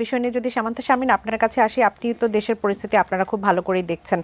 বিষয় নিয়ে যদি সামান্তা শারমিন আপনার কাছে আসি, আপনি তো দেশের পরিস্থিতি আপনারা খুব ভালো করেই দেখছেন।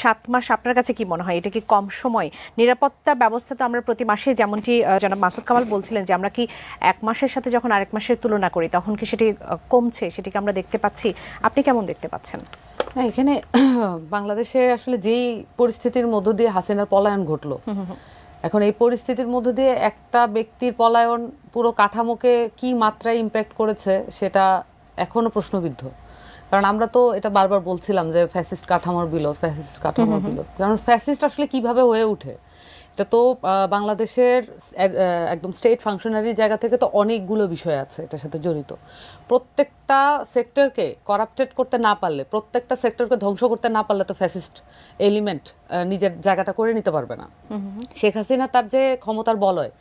7 মাস আপনার কাছে কি মনে হয়, এটা কি কম সময়? নিরাপত্তা ব্যবস্থা তো আমরা প্রতি মাসে, যেমনটি জনাব মাসুদ কামাল বলছিলেন যে আমরা কি 1 মাসের সাথে যখন আরেক মাসের তুলনা করি তখন কি সেটি কমছে, সেটিকে আমরা দেখতে পাচ্ছি? আপনি কেমন দেখতে পাচ্ছেন? না, এখানে বাংলাদেশে আসলে যেই পরিস্থিতির মধ্য দিয়ে হাসিনার পলায়ন ঘটলো, এখন এই পরিস্থিতির মধ্য দিয়ে একটা ব্যক্তির পলায়ন পুরো কাঠামোকে কি মাত্রায় ইম্প্যাক্ট করেছে সেটা এখনো প্রশ্নবিদ্ধ। কারণ আমরা তো এটা বারবার বলছিলাম যে ফ্যাসিস্ট কাঠামোর বিলোপ, ফ্যাসিস্ট কাঠামোর বিলোপ। কারণ ফ্যাসিস্ট আসলে কিভাবে হয়ে ওঠে, এটা তো বাংলাদেশের একদম স্টেট ফাংশনারি জায়গা থেকে তো অনেকগুলো বিষয় আছে এটার সাথে জড়িত। প্রত্যেকটা সেক্টরকে করাপ্টেড করতে না পারলে, প্রত্যেকটা সেক্টরকে ধ্বংস করতে না পারলে তো ফ্যাসিস্ট এলিমেন্ট নিজের জায়গাটা করে নিতে পারবে না। শেখ হাসিনা তার যে ক্ষমতার বলয়,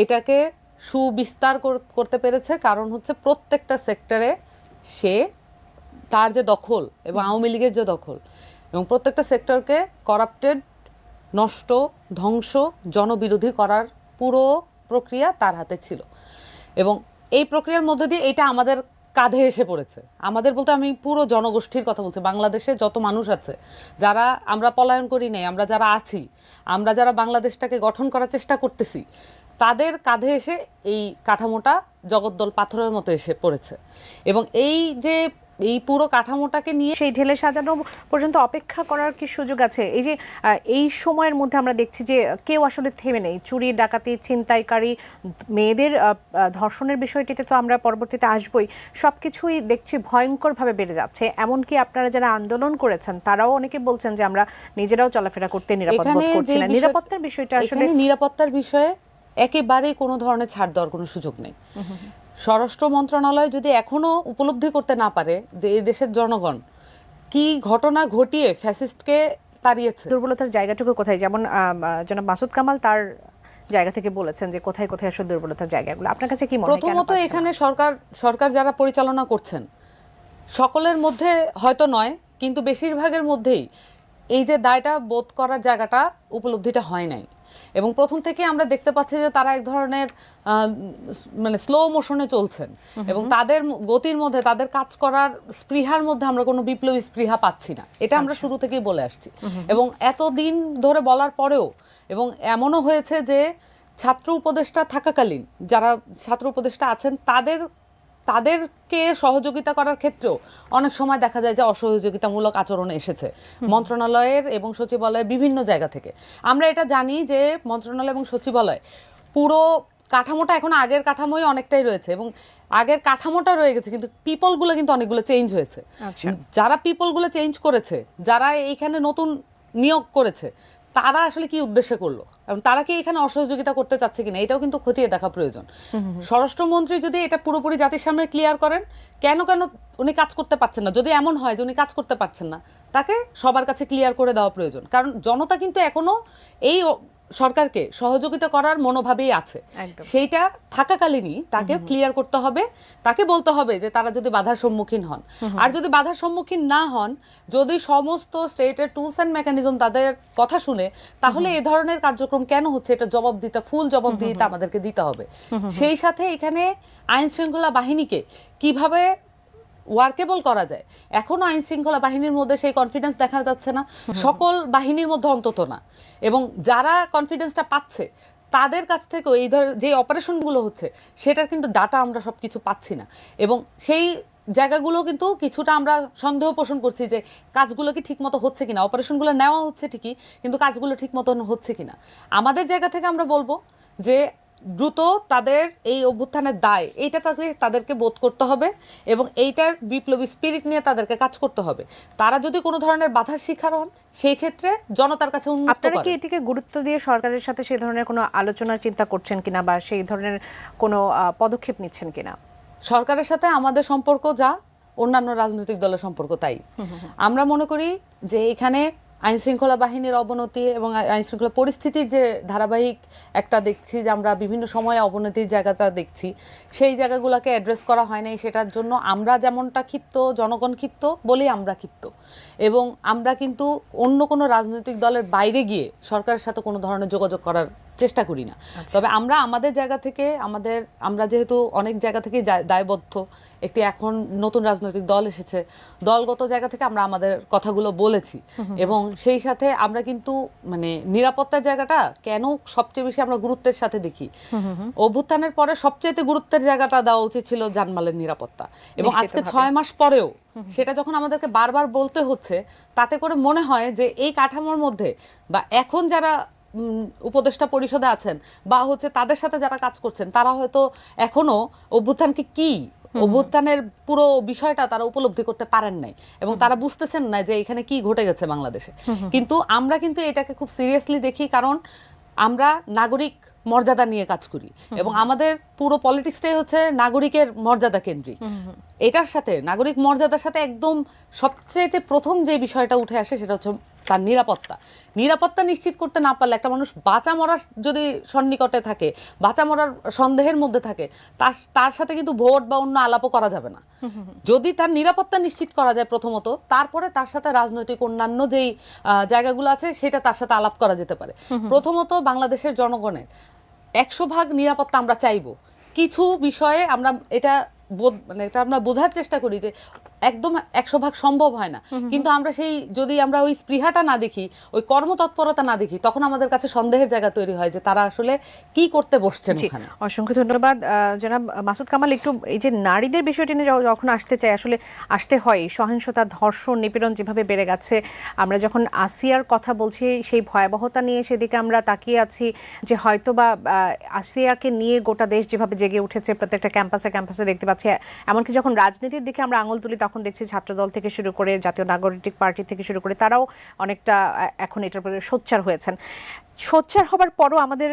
এটাকে সুবিস্তার করতে পেরেছে, কারণ হচ্ছে প্রত্যেকটা সেক্টরে সে তার যে দখল এবং আওয়ামী লীগের যে দখল, এবং প্রত্যেকটা সেক্টরকে করাপ্টেড, নষ্ট, ধ্বংস, জনবিরোধী করার পুরো প্রক্রিয়া তার হাতে ছিল। এবং এই প্রক্রিয়ার মধ্যে দিয়ে এটা আমাদের কাঁধে এসে পড়েছে। আমাদের বলতে আমি পুরো জনগোষ্ঠীর কথা বলছি, বাংলাদেশে যত মানুষ আছে, যারা আমরা পলায়ন করি নাই, আমরা যারা আছি, আমরা যারা বাংলাদেশটাকে গঠন করার চেষ্টা করতেছি, তাদের কাঁধে এসে এই কাঠামোটা জগদ্দল পাথরের মতো এসে পড়েছে। এবং এই পুরো কাঠামোটাকে নিয়ে সেই ঢেলে সাজানো পর্যন্ত অপেক্ষা করার কি সুযোগ আছে? এই যে এই সময়ের মধ্যে আমরা দেখছি যে কেউ আসলে থেমে নেই। চুরি, ডাকাতি, ছিনতাইকারী, মেয়েদের ধর্ষণের বিষয়টিতে তো আমরা পরবর্তীতে আসবই। সবকিছুই দেখছি ভয়ঙ্করভাবে বেড়ে যাচ্ছে। এমনকি আপনারা যারা আন্দোলন করেছেন তারাও অনেকে বলছেন যে আমরা নিজেরাও চলাফেরা করতে নিরাপদ বোধ করছি না। নিরাপত্তার বিষয়টা আসলে, নিরাপত্তার বিষয়ে একেবারেই কোনো ধরনের ছাড় দেওয়ার কোনো সুযোগ নেই। স্বরাষ্ট্র মন্ত্রণালয় যদি এখনো উপলব্ধি করতে না পারে যে এই দেশের জনগণ কি ঘটনা ঘটিয়ে ফ্যাসিস্টকে তাড়িয়েছে, দুর্বলতার জায়গাটুকু কোথায়, যেমন জনাব মাসুদ কামাল তার জায়গা থেকে বলেছেন যে কোথায় কোথায় আসলে দুর্বলতার জায়গাগুলো, আপনার কাছে কি মনে হয়? প্রথমত এখানে সরকার যারা পরিচালনা করছেন সকলের মধ্যে হয়তো নয়, কিন্তু বেশিরভাগের মধ্যেই এই যে দায়টা বোধ করার জায়গাটা, উপলব্ধিটা হয় নাই। এবং প্রথম থেকে আমরা দেখতে পাচ্ছি যে তারা এক ধরনের মানে স্লো মোশনে চলছেন, এবং তাদের গতির মধ্যে, তাদের কাজ করার স্পৃহার মধ্যে আমরা কোনো বিপ্লবী স্পৃহা পাচ্ছি না। এটা আমরা শুরু থেকেই বলে আসছি, এবং এতদিন ধরে বলার পরেও। এবং এমনও হয়েছে যে ছাত্র উপদেষ্টা থাকাকালীন যারা ছাত্র উপদেষ্টা আছেন তাদেরকে সহযোগিতা করার ক্ষেত্রেও অনেক সময় দেখা যায় যে অসহযোগিতামূলক আচরণ এসেছে মন্ত্রণালয়ের এবং সচিবালয়ের বিভিন্ন জায়গা থেকে। আমরা এটা জানি যে মন্ত্রণালয় এবং সচিবালয় পুরো কাঠামোটা এখন আগের কাঠামোই অনেকটাই রয়েছে, এবং আগের কাঠামোটা রয়ে গেছে, কিন্তু পিপলগুলো কিন্তু অনেকগুলো চেঞ্জ হয়েছে। যারা পিপলগুলো চেঞ্জ করেছে, যারা এইখানে নতুন নিয়োগ করেছে, তারা আসলে কি উদ্দেশ্যে করলো এবং তারা কি এখানে অসহযোগিতা করতে চাচ্ছে কিনা, এটাও কিন্তু খতিয়ে দেখা প্রয়োজন। স্বরাষ্ট্রমন্ত্রী যদি এটা পুরোপুরি জাতির সামনে ক্লিয়ার করেন কেন উনি কাজ করতে পারছেন না, যদি এমন হয় যে উনি কাজ করতে পারছেন না, তাকে সবার কাছে ক্লিয়ার করে দেওয়া প্রয়োজন। কারণ জনতা কিন্তু এখনো এই সরকারকে সহযোগিতা করার মনোভাবেই আছে। সেইটা থাকাকালীনই তাকে ক্লিয়ার করতে হবে, তাকে বলতে হবে যে তারা যদি বাধার সম্মুখীন হন, আর যদি বাধার সম্মুখীন না হন, যদি সমস্ত স্টেটের টুলস অ্যান্ড মেকানিজম তাদের কথা শুনে, তাহলে এ ধরনের কার্যক্রম কেন হচ্ছে এটা ফুল জবাবদিহিতা আমাদেরকে দিতে হবে। সেই সাথে এখানে আইন শৃঙ্খলা বাহিনীকে কিভাবে ওয়ার্কেবল করা যায়, এখনো আইন শৃঙ্খলা বাহিনীর মধ্যে সেই কনফিডেন্স দেখা যাচ্ছে না, সকল বাহিনীর মধ্যে অন্তত না। এবং যারা কনফিডেন্সটা পাচ্ছে তাদের কাছ থেকেও এই যে অপারেশনগুলো হচ্ছে সেটার কিন্তু ডাটা আমরা সবকিছু পাচ্ছি না, এবং সেই জায়গাগুলো কিন্তু কিছুটা আমরা সন্দেহ পোষণ করছি যে কাজগুলো কি ঠিক মতো হচ্ছে কিনা, অপারেশনগুলো নেওয়া হচ্ছে ঠিকই, কিন্তু কাজগুলো ঠিক মতো হচ্ছে কিনা। আমাদের জায়গা থেকে আমরা বলবো যে দ্রুত তাদের এই অভ্যুত্থানের দায় এইটা তাদেরকে বোধ করতে হবে, এবং এইটার বিপ্লবী স্পিরিট নিয়ে তাদেরকে কাজ করতে হবে। তারা যদি কোনো ধরনের বাধার শিকার হন, সেই ক্ষেত্রে জনতার কাছে উন্মুক্ত করা। আপনারা কি এটিকে গুরুত্ব দিয়ে সরকারের সাথে সেই ধরনের কোনো আলোচনার চিন্তা করছেন কিনা, বা সেই ধরনের কোনো পদক্ষেপ নিচ্ছেন কিনা? সরকারের সাথে আমাদের সম্পর্ক যা অন্যান্য রাজনৈতিক দলের সম্পর্ক তাই। আমরা মনে করি যে এখানে আইন শৃঙ্খলা বাহিনীর অবনতি এবং আইন শৃঙ্খলা পরিস্থিতির যে ধারাবাহিক একটা দেখছি যে আমরা বিভিন্ন সময়ে অবনতির জায়গাটা দেখছি, সেই জায়গাগুলোকে অ্যাড্রেস করা হয় নাই। সেটার জন্য আমরা যেমনটা ক্ষিপ্ত, জনগণ ক্ষিপ্ত বলেই আমরা ক্ষিপ্ত, এবং আমরা কিন্তু অন্য কোনো রাজনৈতিক দলের বাইরে গিয়ে সরকারের সাথে কোনো ধরনের যোগাযোগ করার চেষ্টা করি না। তবে আমরা আমাদের জায়গা থেকে আমরা যেহেতু অনেক জায়গা থেকে দায়বদ্ধ, একটি এখন নতুন রাজনৈতিক দল এসেছে, দলগত জায়গা থেকে আমরা আমাদের কথাগুলো বলেছি এবং সেই সাথে আমরা কিন্তু মানে নিরাপত্তার জায়গাটা কেন সবচেয়ে বেশি আমরা গুরুত্বের সাথে দেখি। অভ্যুত্থানের পরে সবচেয়ে গুরুত্বের জায়গাটা দেওয়া উচিত ছিল জানমালের নিরাপত্তা, এবং আজকে 6 মাস পরেও সেটা যখন আমাদেরকে বারবার বলতে হচ্ছে, তাতে করে মনে হয় যে এই কাঠামোর মধ্যে বা এখন যারা উপদেষ্টা পরিষদে আছেন বা হচ্ছে তাদের সাথে যারা কাজ করছেন, তারা হয়তো এখনো অভ্যুত্থানকে কি অভ্যুত্থানের পুরো বিষয়টা তারা উপলব্ধি করতে পারেন নাই এবং তারা বুঝতেছেন না যে এখানে কি ঘটে গেছে বাংলাদেশে। কিন্তু আমরা কিন্তু এটাকে খুব সিরিয়াসলি দেখি, কারণ আমরা নাগরিক মর্যাদা নিয়ে কাজ করি এবং আমাদের পুরো পলিটিক্সটাই হচ্ছে নাগরিকের মর্যাদা কেন্দ্রিক। এটার সাথে নাগরিক মর্যাদার সাথে একদম সবচেয়ে প্রথম যে বিষয়টা উঠে আসে সেটা হচ্ছে তার নিরাপত্তা নিশ্চিত করতে না পারলে একটা মানুষ বাঁচা মরার যদি সন্নিকটে থাকে, বাঁচা মরার সন্দেহের মধ্যে থাকে, তার সাথে কিন্তু ভোট বা অন্য আলাপও করা যাবে না। যদি তার নিরাপত্তা নিশ্চিত করা যায় প্রথমত, তারপরে তার সাথে রাজনৈতিক অন্যান্য যেই জায়গাগুলো আছে সেটা তার সাথে আলাপ করা যেতে পারে। প্রথমত বাংলাদেশের জনগণের 100% নিরাপত্তা আমরা চাইবো। কিছু বিষয়ে আমরা এটা আমরা বোঝার চেষ্টা করি যে একদম 100% সম্ভব হয় না, কিন্তু আমরা যদি আমরা ওই স্পৃহাটা না দেখি, ওই কর্মতৎপরতা না দেখি, তখন আমাদের কাছে সন্দেহের জায়গা তৈরি হয় যে তারা আসলে কি করতে বসছেন ওখানে। অসংখ্য ধন্যবাদ জনাব মাসুদ কামাল। একটু এই যে নারীদের বিষয়টি নিয়ে যখন আসতে চাই, আসলে আসতে হয়, সহিংসতা, ধর্ষণ, নিপীড়ন যেভাবে বেড়ে গেছে, আমরা যখন আসিয়ার কথা বলছি সেই ভয়াবহতা নিয়ে সেদিকে আমরা তাকিয়ে আছি যে হয়তো বা আসিয়াকে নিয়ে গোটা দেশ যেভাবে জেগে উঠেছে, প্রত্যেকটা ক্যাম্পাসে দেখতে পাচ্ছি। এমনকি যখন রাজনীতির দিকে আমরা আঙুল তুলি, তখন দেখছি ছাত্রদল থেকে শুরু করে জাতীয় নাগরিক পার্টি থেকে শুরু করে তারাও অনেকটা এখন এটার উপরে সোচ্চার হয়েছেন। সোচ্চার হবার পরও আমাদের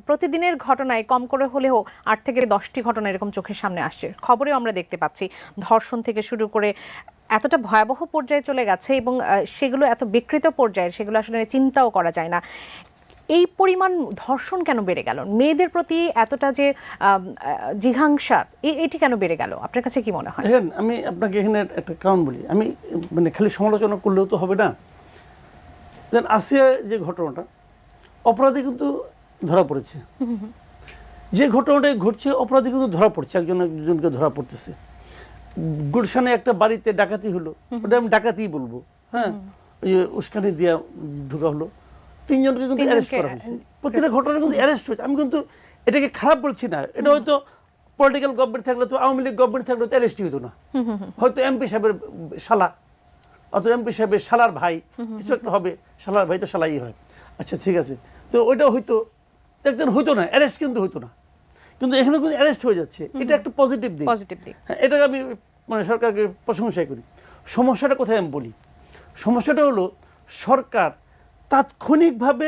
প্রতিদিনের ঘটনায় কম করে হলেও 8 থেকে 10টি ঘটনা এরকম চোখের সামনে আসছে, খবরেও আমরা দেখতে পাচ্ছি। ধর্ষণ থেকে শুরু করে এতটা ভয়াবহ পর্যায়ে চলে গেছে এবং সেগুলো এত বিকৃত পর্যায়ের, সেগুলো আসলে চিন্তাও করা যায় না। এই পরিমাণ ধর্ষণ কেন বেড়ে গেল? মেয়েদের প্রতি এতটা যে জিঘাংসা, এটি কেন বেড়ে গেল? আপনার কাছে কি মনে হয়? দেখেন, আমি আপনাকে এখানে একটা কারণ বলি। আমি মানে খালি সমালোচনা করলেও তো হবে না। দেন আসিয়া যে ঘটনাটা, অপরাধী কিন্তু ধরা পড়েছে। যে ঘটনাটা ঘটছে, অপরাধী কিন্তু ধরা পড়ছে, একজনকে ধরা পড়তেছে। গুলশানে একটা বাড়িতে ডাকাতি হলো, ওটা আমি ডাকাতিই বলবো, হ্যাঁ, ওই উস্কানি দিয়া ঢোকা হলো, 3 জনকে কিন্তু অ্যারেস্ট করা হয়েছে। প্রতিটা ঘটনা কিন্তু অ্যারেস্ট হয়েছে। আমি কিন্তু এটাকে খারাপ বলছি না। এটা হয়তো পলিটিক্যাল গভর্নমেন্ট থাকলে, তো আওয়ামী লীগ গভর্নমেন্ট থাকলে তো অ্যারেস্টই হতো না। হয়তো এমপি সাহেবের শালা অথবা এমপি সাহেবের শালার ভাই কিছু একটা হবে, শালার ভাই তো শালাই হয়, আচ্ছা ঠিক আছে, তো ওইটা হয়তো একদিন হইতো না, অ্যারেস্ট কিন্তু হইতো না। কিন্তু এখানে কিন্তু অ্যারেস্ট হয়ে যাচ্ছে, এটা একটা পজিটিভ দিক। হ্যাঁ, এটাকে আমি মানে সরকারকে প্রশংসাই করি। সমস্যাটা কোথায় আমি বলি, সমস্যাটা হলো সরকার তাৎক্ষণিকভাবে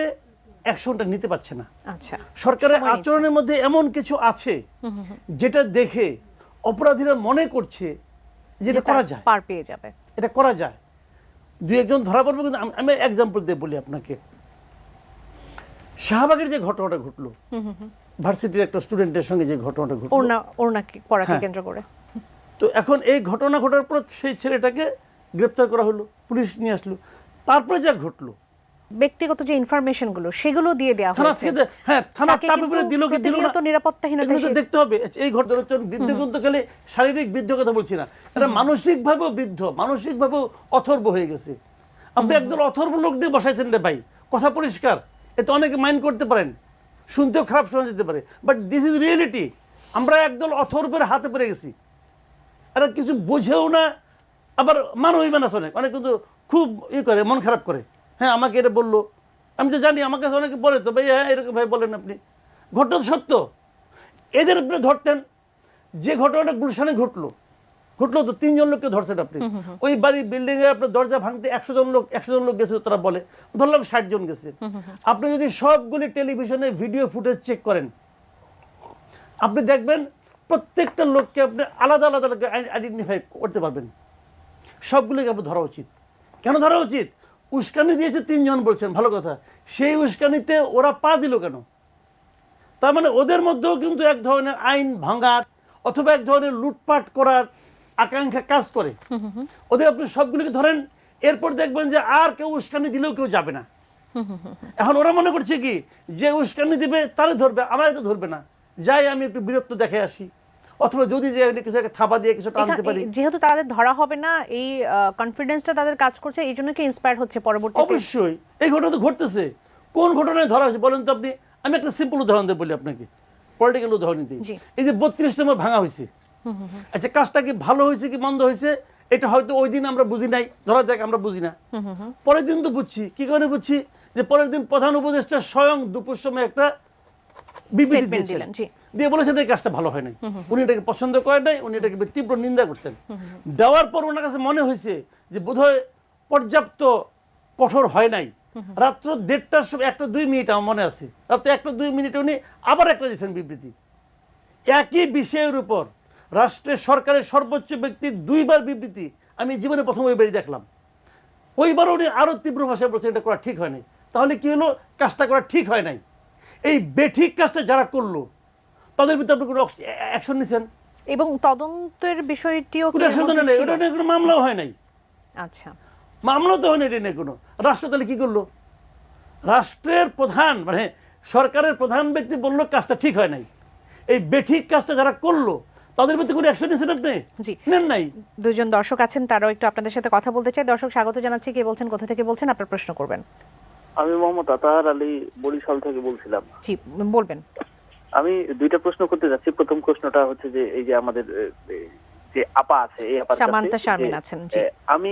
অ্যাকশনটা নিতে পারছে না। আচ্ছা, সরকারের আচরণের মধ্যে এমন কিছু আছে যেটা দেখে অপরাধীরা মনে করছে যে এটা করা যায়, পার পেয়ে যাবে, এটা করা যায়, 2-1 ধরা পড়বে। কিন্তু আমি এক্সাম্পল দিয়ে বলি আপনাকে। শাহবাগের যে ঘটনাটা ঘটলো, ভার্সিটির একটা স্টুডেন্টের সঙ্গে যে ঘটনাটা ঘটলো, ওড়না পরাকে কেন্দ্র করে, তো এখন এই ঘটনা ঘটার পর সেই ছেলেটাকে গ্রেপ্তার করা হলো, পুলিশ নিয়ে আসলো। তারপরে যা ঘটলো, ব্যক্তিগত যে ইনফরমেশন গুলো সেগুলো দিয়ে দেওয়া হয়েছে। হ্যাঁ, থানা চাপে পড়ে দিল কি দিল না, তো নিরাপত্তাহীনতা দেখতে হবে। এই ঘটনা বৃদ্ধ কিন্তু খালি শারীরিক বৃদ্ধ কথা বলছি না, এটা মানসিকভাবেও বৃদ্ধ, মানসিকভাবেও অথর্ব হয়ে গেছে। আপনি একদল অথর্ব লোক দিয়ে বসাইছেন রে ভাই, কথা পরিষ্কার। এতে অনেকে মাইন্ড করতে পারেন, শুনতেও খারাপ শোনা যেতে পারে, বাট দিস ইজ রিয়েলিটি। আমরা একদল অথর্বের হাতে পড়ে গেছি। এরা কিছু বোঝেও না, আবার মানবই মানাস অনেক কিন্তু খুব করে, মন খারাপ করে। হ্যাঁ, আমাকে এটা বললো, আমি তো জানি, আমার কাছে অনেকে বলে তো ভাই, হ্যাঁ এরকম ভাই বলেন আপনি, ঘটনা সত্য। এদের আপনি ধরতেন, যে ঘটনাটা গুলশানে ঘটলো তো 3 জন লোককে ধরছেন আপনি। ওই বাড়ি বিল্ডিং এর আপনার দরজা ভাঙতে 100 জন লোক গেছে, তারা বলে, ধরলাম 60 জন গেছে। আপনি যদি সবগুলি টেলিভিশনে ভিডিও ফুটেজ চেক করেন, আপনি দেখবেন প্রত্যেকটা লোককে আপনি আলাদা আলাদা আইডেন্টিফাই করতে পারবেন। সবগুলোকে আপনার ধরা উচিত। কেন ধরা উচিত? উস্কানি দিয়েছে 3 জন বলছেন, ভালো কথা, সেই উস্কানিতে ওরা পা দিল কেন? তার মানে ওদের মধ্যেও কিন্তু এক ধরনের আইন ভাঙার অথবা এক ধরনের লুটপাট করার আকাঙ্ক্ষা কাজ করে। ওদের আপনি সবগুলোকে ধরেন, এরপর দেখবেন যে আর কেউ উস্কানি দিলেও কেউ যাবে না। এখন ওরা মনে করছে কি যে উস্কানি দিবে তারে ধরবে, আমারে তো ধরবে না, যাই আমি একটু বিরক্ত দেখে আসি, অথবা যদি যে কিছু একটা থাবা দিয়ে কিছু টানতে পারি। যেহেতু তাদের ধরা হবে না, এই কনফিডেন্সটা তাদের কাজ করছে, এই জন্য কি ইন্সপায়ার হচ্ছে পরবর্তীতে? অবশ্যই এই ঘটনা তো ঘটতেছে। কোন ঘটনায় ধরা হয়েছে বলেন তো আপনি? আমি একটা সিম্পল উদাহরণ দিয়ে বলি আপনাকে, পলিটিক্যাল উদাহরণ দিই। জি। এই যে 32 নম্বর ভাঙা হয়েছে, আচ্ছা কাজটা কি ভালো হয়েছে কি মন্দ হয়েছে এটা হয়তো ওই দিন আমরা বুঝি নাই, ধরা যাক আমরা বুঝি না, পরের দিন তো বুঝছি। কি কারণে বুঝছি? যে পরের দিন প্রধান উপদেষ্টা স্বয়ং দুপুর সময় একটা বিবৃতি Statement দিয়েছেন, দিলেন, জি। দিয়ে বলেছেন এই কাজটা ভালো হয় নাই, উনি এটাকে পছন্দ করেন নাই, উনি এটাকে তীব্র নিন্দা করছেন। দেওয়ার পর ওনার কাছে মনে হয়েছে যে বোধহয় পর্যাপ্ত কঠোর হয় নাই। রাত্র 1:30টার সময় 1:02 মিনিট আমার মনে আছে, রাত্র 1:02 মিনিটে উনি আবার একটা দিয়েছেন বিবৃতি একই বিষয়ের উপর। রাষ্ট্রের সরকারের সর্বোচ্চ ব্যক্তির 2বার বিবৃতি আমি জীবনে প্রথম ওইবারই দেখলাম। ওইবার উনি আরো তীব্র ভাষায় বলছেন এটা করা ঠিক হয় নাই। তাহলে কি হলো? কাজটা করা ঠিক হয় নাই। এই বেঠিক কাজটা যারা করলো তাদের ভিতরে আপনি কোনো অ্যাকশন নিছেন? এবং তদন্তের বিষয়টিও কি কোনো এর অ্যাকশন মধ্যে নেই, ছিল? ওটা নিয়ে কোনো মামলাও হয় নাই। আচ্ছা, মামলা তো হয় না এটা নিয়ে কোনো। রাষ্ট্র তাহলে কি করলো? রাষ্ট্রের প্রধান মানে সরকারের প্রধান ব্যক্তি বললো কাজটা ঠিক হয় নাই। এই বেঠিক কাজটা যারা করলো তাদের ভিতরে কোনো অ্যাকশন নিয়েছেন আপনি? জি। নেন নাই। দুইজন দর্শক আছেন, তারাও একটু আপনাদের সাথে কথা বলতে চাই। দর্শক স্বাগত জানাচ্ছি, কে বলছেন, কোথা থেকে বলছেন, আপনার প্রশ্ন করবেন। আমি মোহাম্মদ আতাহার আলী বরিশাল থেকে বলছিলাম। জি, বলবেন। আমি দুইটা প্রশ্ন করতে যাচ্ছি। প্রথম প্রশ্নটা হচ্ছে যে এই যে আমাদের যে আপা আছে, এই আপার কাছে সামান্তা শারমিন যে, আছেন, জি। আমি